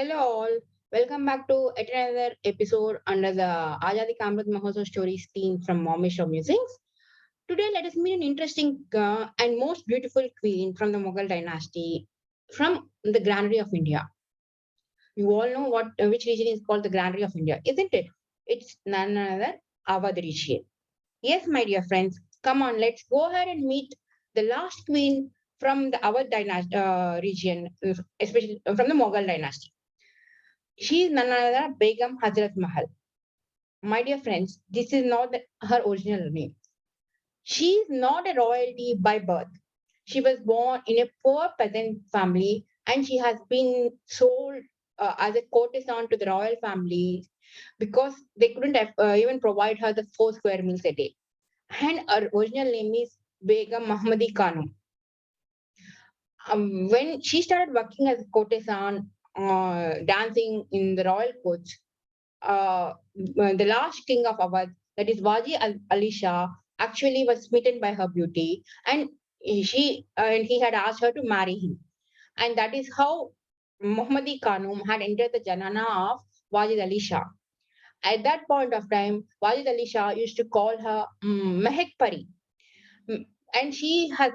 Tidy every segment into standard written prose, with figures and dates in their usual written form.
Hello all, welcome back to yet another episode under the Azadi Kamrat Mahosar Stories theme from Momish of Musings. Today let us meet an interesting and most beautiful queen from the Mughal dynasty from the Granary of India. You all know what which region is called the Granary of India, isn't it? It's none other Awadh region. Yes, my dear friends, come on, let's go ahead and meet the last queen from the Awadh dynasty, region, especially from the Mughal dynasty. She is none other Begum Hazrat Mahal. My dear friends, this is not her original name. She is not a royalty by birth. She was born in a poor peasant family and she has been sold as a courtesan to the royal family because they couldn't have, even provide her the 4 square meals a day. And her original name is Begum Mahmadi Khanum. When she started working as a courtesan, dancing in the royal courts, the last king of Awadh, that is Ali Shah, actually was smitten by her beauty, and he had asked her to marry him, and that is how Muhammadi Khanum had entered the janana of Wajid Ali Shah. At that point of time, Wajid Ali Shah used to call her Mehek Pari, Mm, and he has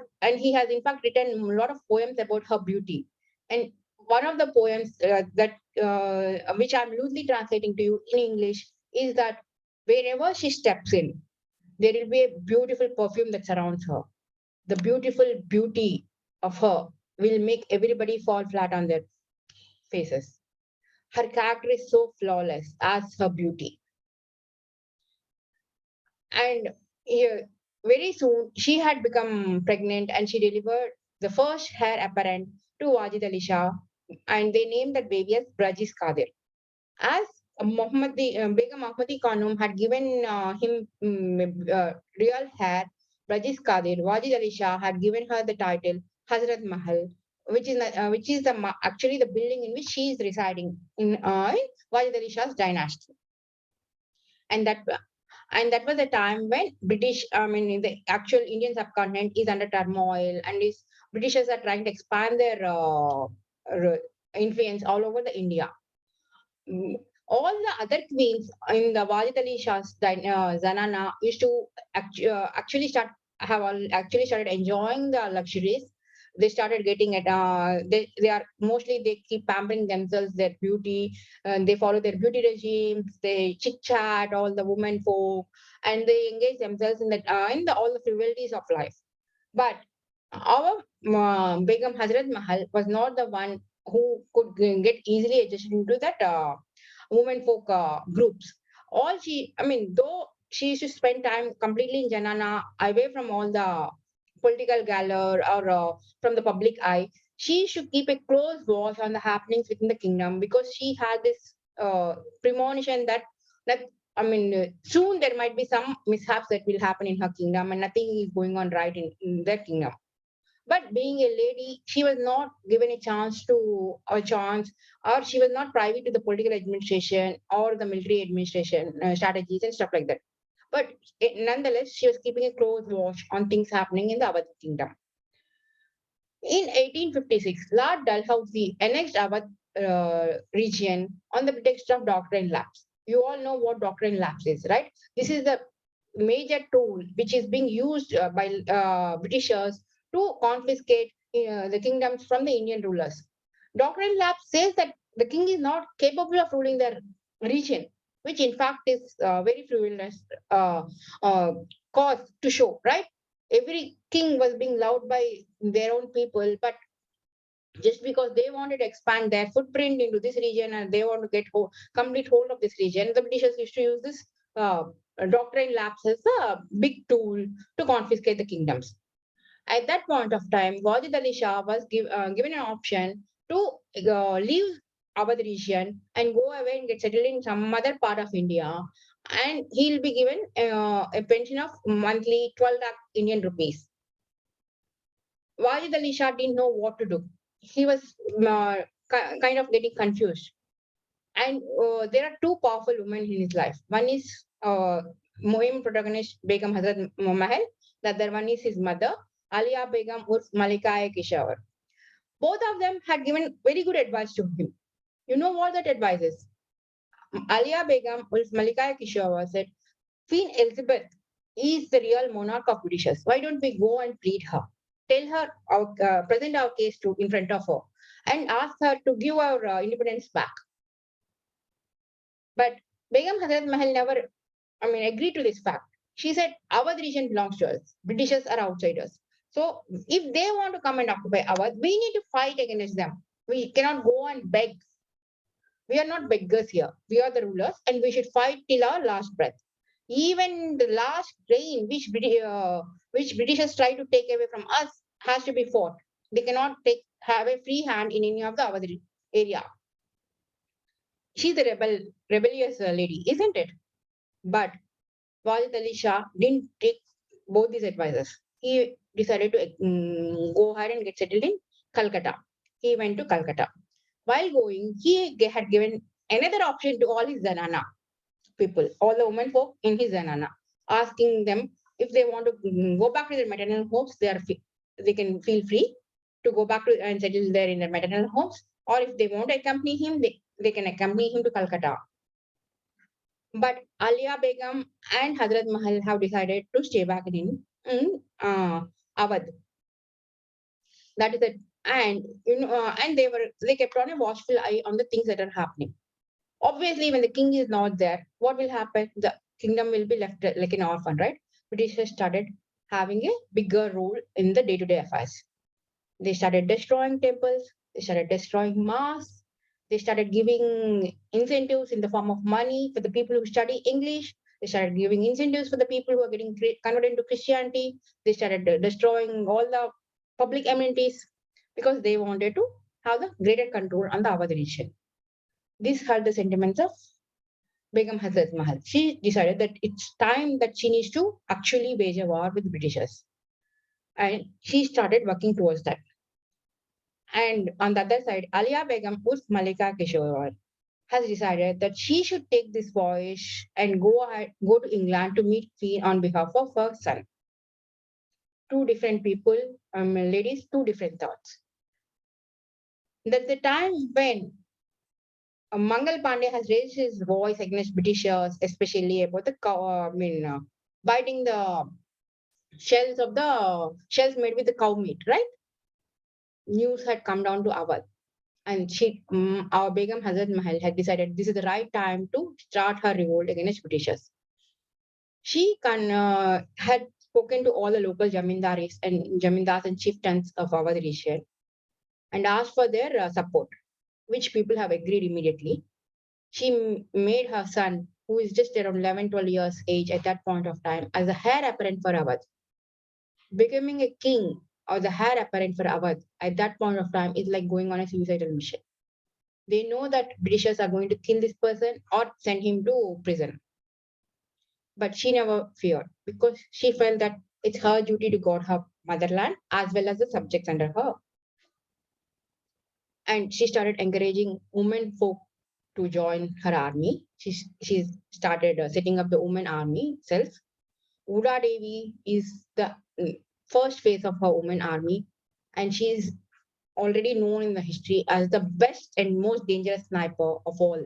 in fact written a lot of poems about her beauty. And one of the poems that which I'm loosely translating to you in English is that wherever she steps in, there will be a beautiful perfume that surrounds her. The beautiful beauty of her will make everybody fall flat on their faces. Her character is so flawless as her beauty. And here, very soon, she had become pregnant and she delivered the first heir apparent to Wajid Ali Shah, and they named that baby as Brajis Qadir. As Begum Mahmadi Khanum had given him real hair, Brajis Qadir, Wajid Ali Shah had given her the title Hazrat Mahal, which is actually the building in which she is residing in Wajid Ali Shah's dynasty. And that was a time when the actual Indian subcontinent is under turmoil, and is Britishers are trying to expand their influence all over the India. Mm, all the other queens in the Wajid Ali Shah's Zanana used to actually actually started enjoying the luxuries. They started getting it. They are mostly they keep pampering themselves, their beauty, and they follow their beauty regimes. They chit chat all the women folk, and they engage themselves in all the frivolities of life. But our Begum Hazrat Mahal was not the one who could get easily adjusted into that women folk groups. Though she used to spend time completely in Janana, away from all the political galore or from the public eye, she should keep a close watch on the happenings within the kingdom because she had this premonition that soon there might be some mishaps that will happen in her kingdom and nothing is going on right in their kingdom. But being a lady, she was not given a chance, or she was not privy to the political administration or the military administration strategies and stuff like that. But nonetheless, she was keeping a close watch on things happening in the Awadh kingdom. In 1856, Lord Dalhousie annexed Awadh region on the pretext of doctrine lapse. You all know what doctrine lapse is, right? This is the major tool which is being used by Britishers to confiscate the kingdoms from the Indian rulers. Doctrine lapse says that the king is not capable of ruling the region, which in fact is very frivolous uh, uh, cause to show, right? Every king was being loved by their own people, but just because they wanted to expand their footprint into this region and they want to get complete hold of this region, the Britishers used to use this doctrine lapse as a big tool to confiscate the kingdoms. At that point of time, Wajid Ali Shah was given an option to leave Awadh region and go away and get settled in some other part of India. And he'll be given a pension of monthly 12 lakh Indian rupees. Wajid Ali Shah didn't know what to do. He was kind of getting confused. And there are two powerful women in his life. One is Mohim protagonist Begum Hazrat Mahal. The other one is his mother, Alia Begum Urf Malika Kishawar. Both of them had given very good advice to him. You know what that advice is? Alia Begum Ulf Malika Kishore said, Queen Elizabeth is the real monarch of Britishers. Why don't we go and plead her? Tell her, present our case to in front of her, and ask her to give our independence back. But Begum Hazrat Mahal never, agreed to this fact. She said, Awadh region belongs to us. Britishers are outsiders. So if they want to come and occupy Awadh, we need to fight against them. We cannot go and beg. We are not beggars here. We are the rulers, and we should fight till our last breath. Even the last grain which Britishers try to take away from us has to be fought. They cannot have a free hand in any of the Awadh area. She's a rebellious lady, isn't it? But Walid Ali Shah didn't take both these advices. He decided to go ahead and get settled in Calcutta. He went to Calcutta. While going, he had given another option to all his Zanana people, all the women folk in his Zanana, asking them if they want to go back to their maternal homes, they can feel free to go back to and settle there in their maternal homes, or if they want to accompany him, they can accompany him to Calcutta. But Alia Begum and Hazrat Mahal have decided to stay back in Awadh. That is it. And and they kept on a watchful eye on the things that are happening. Obviously, when the king is not there, what will happen? The kingdom will be left like an orphan, right? Britishers started having a bigger role in the day-to-day affairs. They started destroying temples, they started destroying mosques, they started giving incentives in the form of money for the people who study English. They started giving incentives for the people who are getting converted into Christianity. They started destroying all the public amenities because they wanted to have the greater control on the Awadh region. This hurt the sentiments of Begum Hazrat Mahal. She decided that it's time that she needs to actually wage a war with Britishers. And she started working towards that. And on the other side, Alia Begum Urf Malika Kishore has decided that she should take this voyage and go to England to meet Queen on behalf of her son. Two different people, ladies, two different thoughts. That's the time when Mangal Pandey has raised his voice against Britishers, especially about the biting the shells made with the cow meat, right? News had come down to Awadh, and our Begum Hazrat Mahal had decided this is the right time to start her revolt against Britishers. She had spoken to all the local jamindars and chieftains of our region and asked for their support, which people have agreed immediately. She made her son, who is just around 11, 12 years age at that point of time, as a heir apparent for Awadh. Becoming a king or the heir apparent for Awadh at that point of time is like going on a suicidal mission. They know that Britishers are going to kill this person or send him to prison. But she never feared because she felt that it's her duty to guard her motherland as well as the subjects under her. And she started encouraging women folk to join her army. She started setting up the women army itself. Uda Devi is the first phase of her women army, and she is already known in the history as the best and most dangerous sniper of all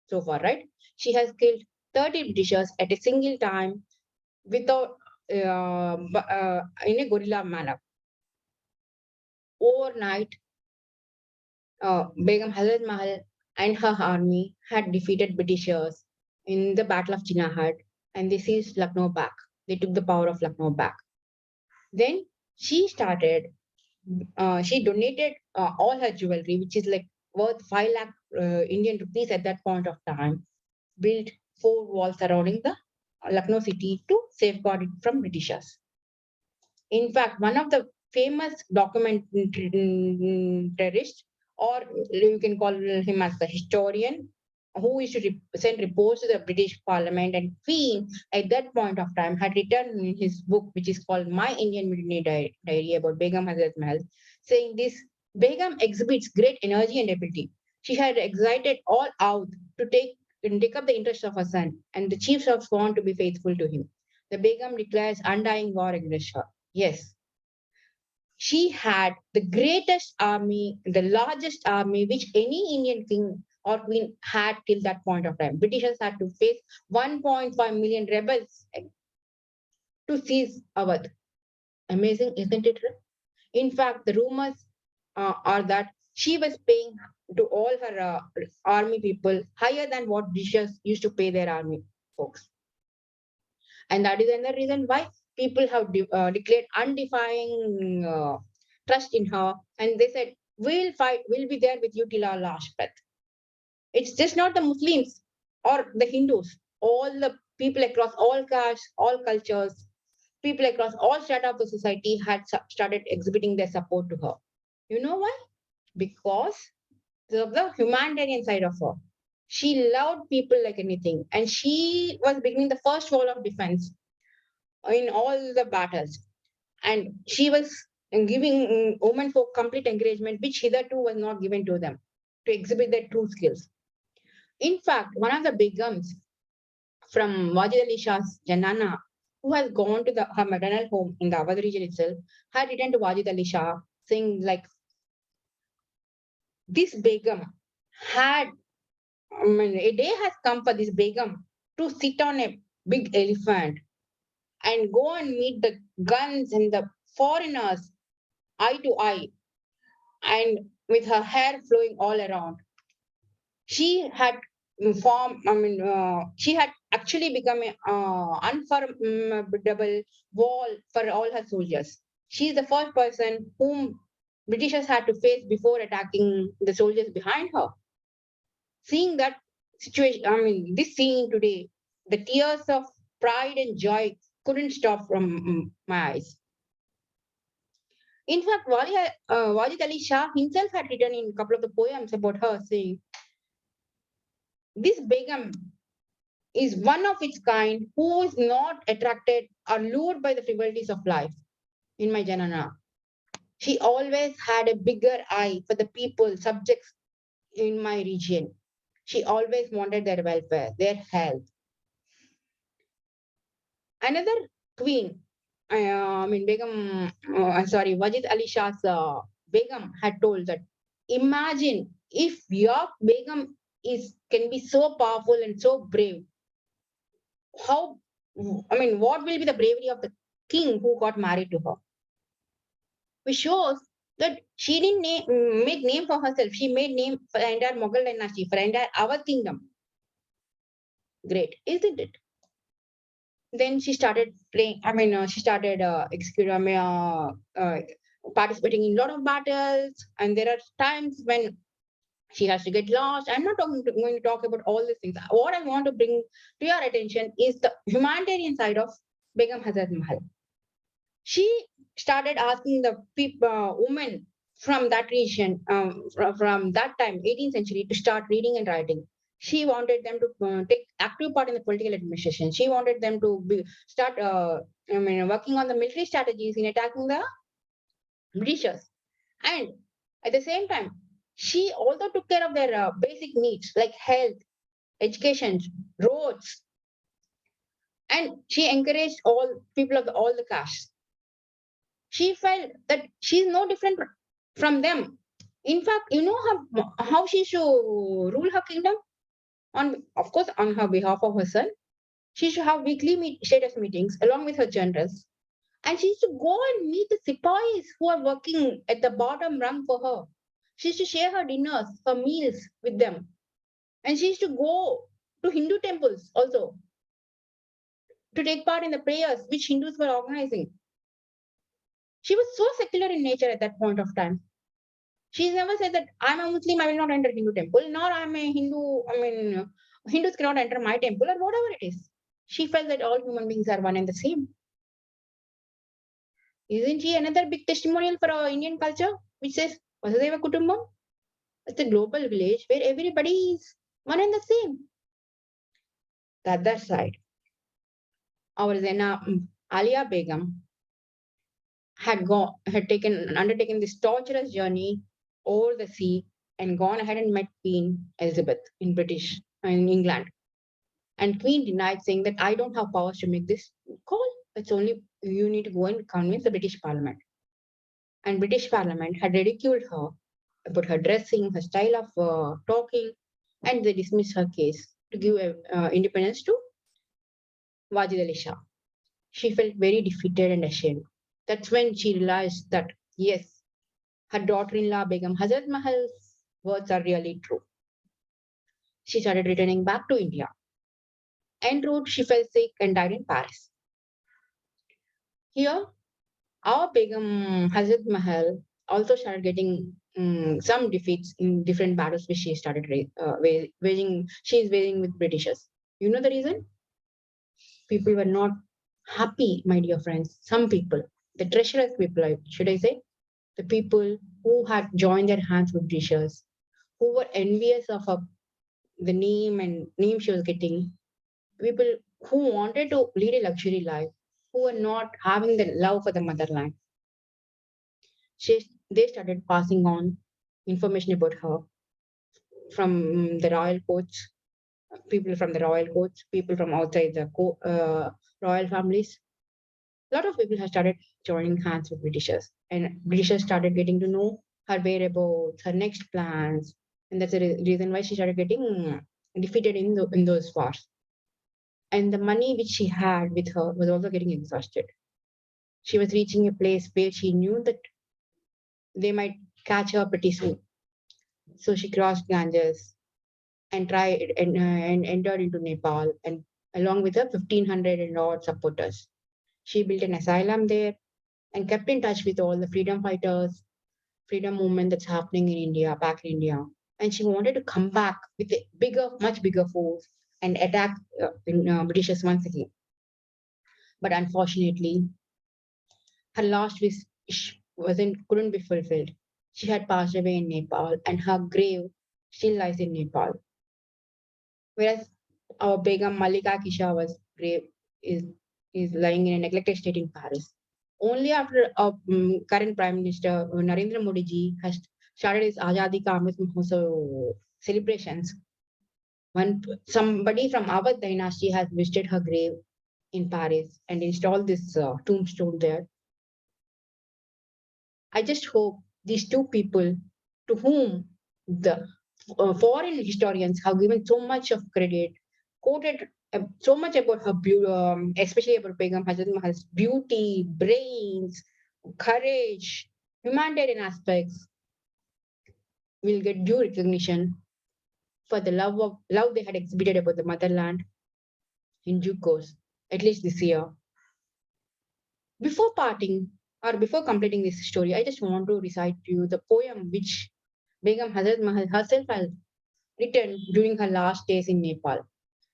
so far, right? She has killed 30 Britishers at a single time without in a guerrilla manner. Overnight, Begum Hazrat Mahal and her army had defeated Britishers in the Battle of Chinahad, and they seized Lucknow back. They took the power of Lucknow back. Then she started, she donated all her jewelry, which is like worth 5 lakh Indian rupees at that point of time, built 4 walls surrounding the Lucknow city to safeguard it from Britishers. In fact, one of the famous documentarist, or you can call him as the historian, who used to send reports to the British Parliament and Queen at that point of time, had written in his book, which is called My Indian Mutiny Diary about Begum Hazrat Mahal, saying this Begum exhibits great energy and ability. She had excited all out to take up the interest of her son, and the chiefs have sworn to be faithful to him. The Begum declares undying war against her. Yes. She had the greatest army, the largest army which any Indian king or queen had till that point of time. Britishers had to face 1.5 million rebels to seize Awadh. Amazing, isn't it? In fact, the rumors are that she was paying to all her army people higher than what Britishers used to pay their army folks. And that is another reason why people have declared undefying trust in her. And they said, we'll fight, we'll be there with you till our last breath. It's just not the Muslims or the Hindus, all the people across all castes, all cultures, people across all strata of the society had started exhibiting their support to her. You know why? Because of the humanitarian side of her. She loved people like anything, and she was beginning the first wall of defense in all the battles. And she was giving women folk complete encouragement, which hitherto was not given to them to exhibit their true skills. In fact, one of the Begums from Wajid Ali Shah's Janana, who has gone to her maternal home in the Awadh region itself, had written to Wajid Ali Shah saying, like, this Begum had, a day has come for this Begum to sit on a big elephant and go and meet the guns and the foreigners eye to eye, and with her hair flowing all around. She had she had actually become an unformidable wall for all her soldiers. She is the first person whom Britishers had to face before attacking the soldiers behind her. Seeing that situation, this scene today, the tears of pride and joy couldn't stop from my eyes. In fact, Wajid Ali Shah himself had written in a couple of the poems about her, saying, this Begum is one of its kind who is not attracted or lured by the frivolities of life. In my Janana, she always had a bigger eye for the people, subjects in my region. She always wanted their welfare, their health. Another queen, Wajid Ali Shah's Begum had told that, imagine if your Begum can be so powerful and so brave, how, what will be the bravery of the king who got married to her? Which shows that she didn't make name for herself. She made name for the entire Mughal dynasty, for the entire our kingdom. Great, isn't it? Then she started playing. She started participating in a lot of battles. And there are times when she has to get lost. I'm not going to talk about all these things. What I want to bring to your attention is the humanitarian side of Begum Hazrat Mahal. She started asking the women from that region, from that time, 18th century, to start reading and writing. She wanted them to take active part in the political administration. She wanted them to start working on the military strategies in attacking the Britishers. And at the same time, she also took care of their basic needs like health, education, roads, and she encouraged all people of all the castes. She felt that she's no different from them. In fact, you know how she should rule her kingdom? Of course, on her behalf of her son. She should have weekly status meetings along with her generals. And she used to go and meet the sipais who are working at the bottom rung for her. She used to share her dinners, her meals with them. And she used to go to Hindu temples also to take part in the prayers which Hindus were organizing. She was so secular in nature at that point of time. She's never said that I'm a Muslim, I will not enter Hindu temple, nor I'm a Hindu, Hindus cannot enter my temple, or whatever it is. She felt that all human beings are one and the same. Isn't she another big testimonial for our Indian culture, which says Vasudhaiva Kutumbam? It's a global village where everybody is one and the same. The other side, our Zena Alia Begum had undertaken this torturous journey over the sea and gone ahead and met Queen Elizabeth in England. And Queen denied, saying that I don't have powers to make this call. It's only you need to go and convince the British Parliament. and British Parliament had ridiculed her about her dressing, her style of talking, and they dismissed her case to give independence to Wajid Ali Shah. She felt very defeated and ashamed. That's when she realized that, yes, her daughter in law, Begum Hazrat Mahal's words are really true. She started returning back to India. En route, she fell sick and died in Paris. Here, our Begum Hazrat Mahal also started getting some defeats in different battles which she started waging. She is waging with Britishers. You know the reason? People were not happy, my dear friends. Some people, the treacherous people, should I say, the people who had joined their hands with Britishers, who were envious of her, the name she was getting, people who wanted to lead a luxury life, who were not having the love for the motherland. They started passing on information about her from the royal courts, people from the royal courts, people from outside the royal families. A lot of people have started joining hands with Britishers, and Britishers started getting to know her whereabouts, her next plans, and that's the reason why she started getting defeated in those wars. And the money which she had with her was also getting exhausted. She was reaching a place where she knew that they might catch her pretty soon. So she crossed Ganges and tried and entered into Nepal, and along with her 1,500 and odd supporters. She built an asylum there and kept in touch with all the freedom fighters, freedom movement that's happening in India, back in India. And she wanted to come back with a bigger, much bigger force and attack Britishers once again. But unfortunately, her last wish couldn't be fulfilled. She had passed away in Nepal, and her grave still lies in Nepal. Whereas our Begum Malika Kisha was grave is is lying in a neglected state in Paris. Only after our current Prime Minister Narendra Modi ji has started his Azadi Ka Amrit Mahotsav celebrations, somebody from Awadh dynasty has visited her grave in Paris and installed this tombstone there. I just hope these two people to whom the foreign historians have given so much of credit, quoted so much about her beauty, especially about Begum Hazrat Mahal's beauty, brains, courage, humanitarian aspects, will get due recognition for the love they had exhibited about the motherland in due course, at least this year. Before parting, or before completing this story, I just want to recite to you the poem which Begum Hazrat Mahal herself has written during her last days in Nepal.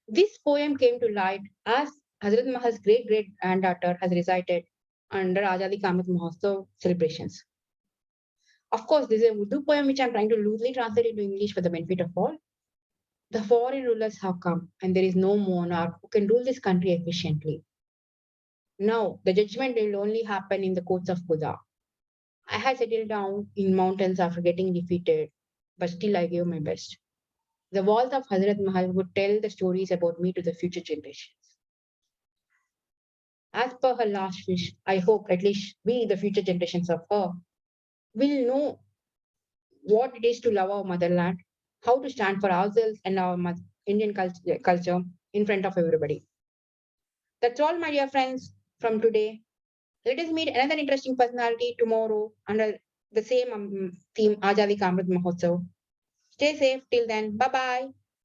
This poem came to light as Hazrat Mahal's great great granddaughter has recited under Azadi Ka Amrit Mahotsav celebrations. Of course, this is a Urdu poem which I'm trying to loosely translate into English for the benefit of all. The foreign rulers have come, and there is no monarch who can rule this country efficiently. Now, the judgment will only happen in the courts of Khuda. I had settled down in mountains after getting defeated, but still I gave my best. The walls of Hazrat Mahal would tell the stories about me to the future generations. As per her last wish, I hope at least we, the future generations of her, will know what it is to love our motherland, how to stand for ourselves and our Indian culture in front of everybody. That's all, my dear friends, from today. Let us meet another interesting personality tomorrow under the same theme, Azadi Ka Amrit Mahotsav. Stay safe till then. Bye bye.